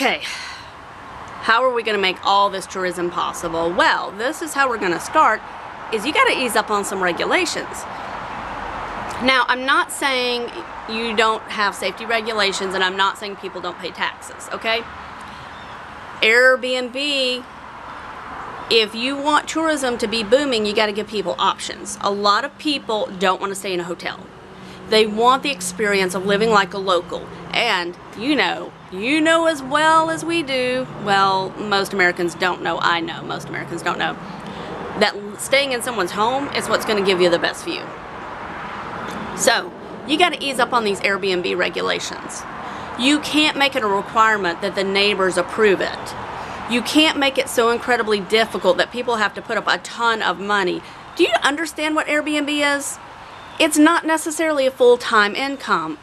Okay, how are we going to make all this tourism possible? Well, this is how we're going to start, is you got to ease up on some regulations. Now, I'm not saying you don't have safety regulations, and I'm not saying people don't pay taxes, okay? Airbnb, if you want tourism to be booming, you got to give people options. A lot of people don't want to stay in a hotel. They want the experience of living like a local. And you know as well as we do, well, most Americans don't know, I know most Americans don't know, that staying in someone's home is what's going to give you the best view. So, you got to ease up on these Airbnb regulations. You can't make it a requirement that the neighbors approve it. You can't make it so incredibly difficult that people have to put up a ton of money. Do you understand what Airbnb is? It's not necessarily a full-time income.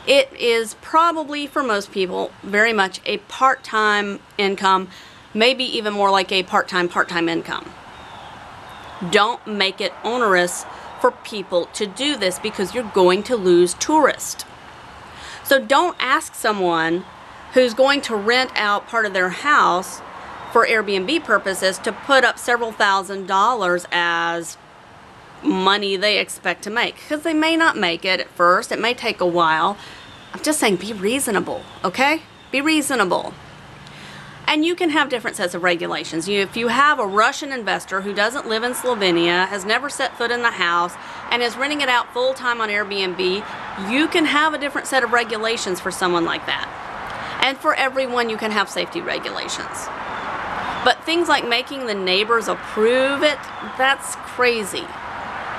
It is probably, for most people, very much a part-time income, maybe even more like a part-time income. Don't make it onerous for people to do this because you're going to lose tourists. So don't ask someone who's going to rent out part of their house for Airbnb purposes to put up several $1,000s as money they expect to make, because they may not make it at first. It may take a while. I'm just saying, be reasonable, okay? Be reasonable. And you can have different sets of regulations. If you have a Russian investor who doesn't live in Slovenia, has never set foot in the house, and is renting it out full-time on Airbnb, you can have a different set of regulations for someone like that. And for everyone, you can have safety regulations. But things like making the neighbors approve it, that's crazy.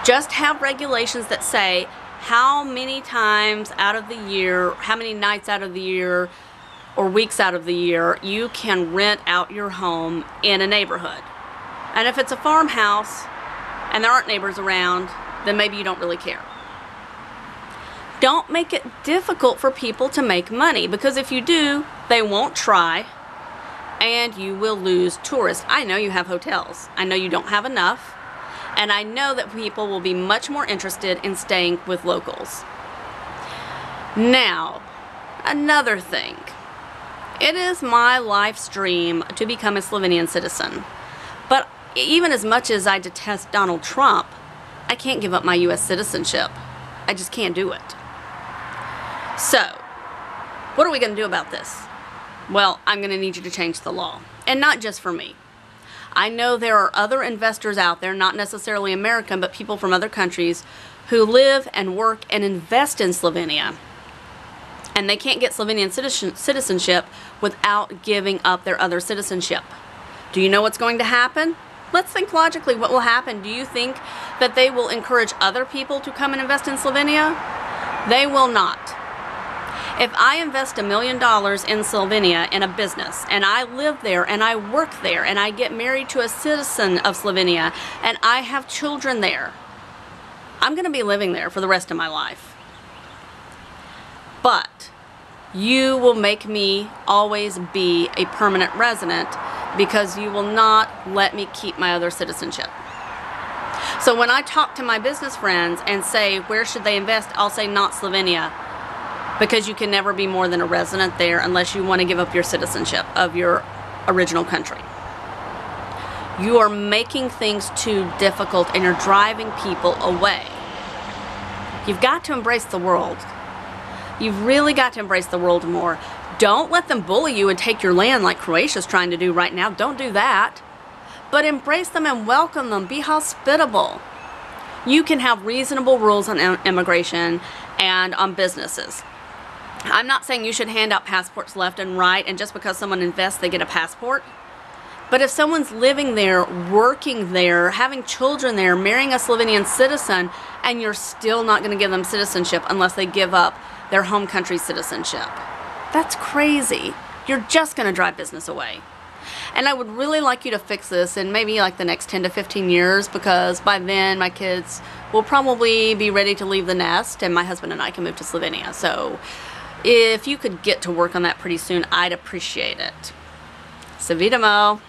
Just have regulations that say how many times out of the year, how many nights out of the year, or weeks out of the year you can rent out your home in a neighborhood. And if it's a farmhouse and there aren't neighbors around, then maybe you don't really care. Don't make it difficult for people to make money, because if you do, they won't try and you will lose tourists. I know you have hotels. I know you don't have enough. And I know that people will be much more interested in staying with locals. Now, another thing. It is my life's dream to become a Slovenian citizen. But even as much as I detest Donald Trump, I can't give up my U.S. citizenship. I just can't do it. So, what are we going to do about this? Well, I'm going to need you to change the law. And not just for me. I know there are other investors out there, not necessarily American, but people from other countries, who live and work and invest in Slovenia. And they can't get Slovenian citizenship without giving up their other citizenship. Do you know what's going to happen? Let's think logically. What will happen? Do you think that they will encourage other people to come and invest in Slovenia? They will not. If I invest $1 million in Slovenia in a business, and I live there and I work there and I get married to a citizen of Slovenia and I have children there, I'm going to be living there for the rest of my life. But you will make me always be a permanent resident because you will not let me keep my other citizenship. So when I talk to my business friends and say, where should they invest? I'll say, not Slovenia. Because you can never be more than a resident there unless you want to give up your citizenship of your original country. You are making things too difficult and you're driving people away. You've got to embrace the world. You've really got to embrace the world more. Don't let them bully you and take your land like Croatia's trying to do right now. Don't do that. But embrace them and welcome them. Be hospitable. You can have reasonable rules on immigration and on businesses. I'm not saying you should hand out passports left and right, and just because someone invests, they get a passport. But if someone's living there, working there, having children there, marrying a Slovenian citizen, and you're still not going to give them citizenship unless they give up their home country's citizenship, that's crazy. You're just going to drive business away. And I would really like you to fix this in maybe like the next 10 to 15 years, because by then my kids will probably be ready to leave the nest and my husband and I can move to Slovenia. So if you could get to work on that pretty soon, I'd appreciate it. Se vidimo.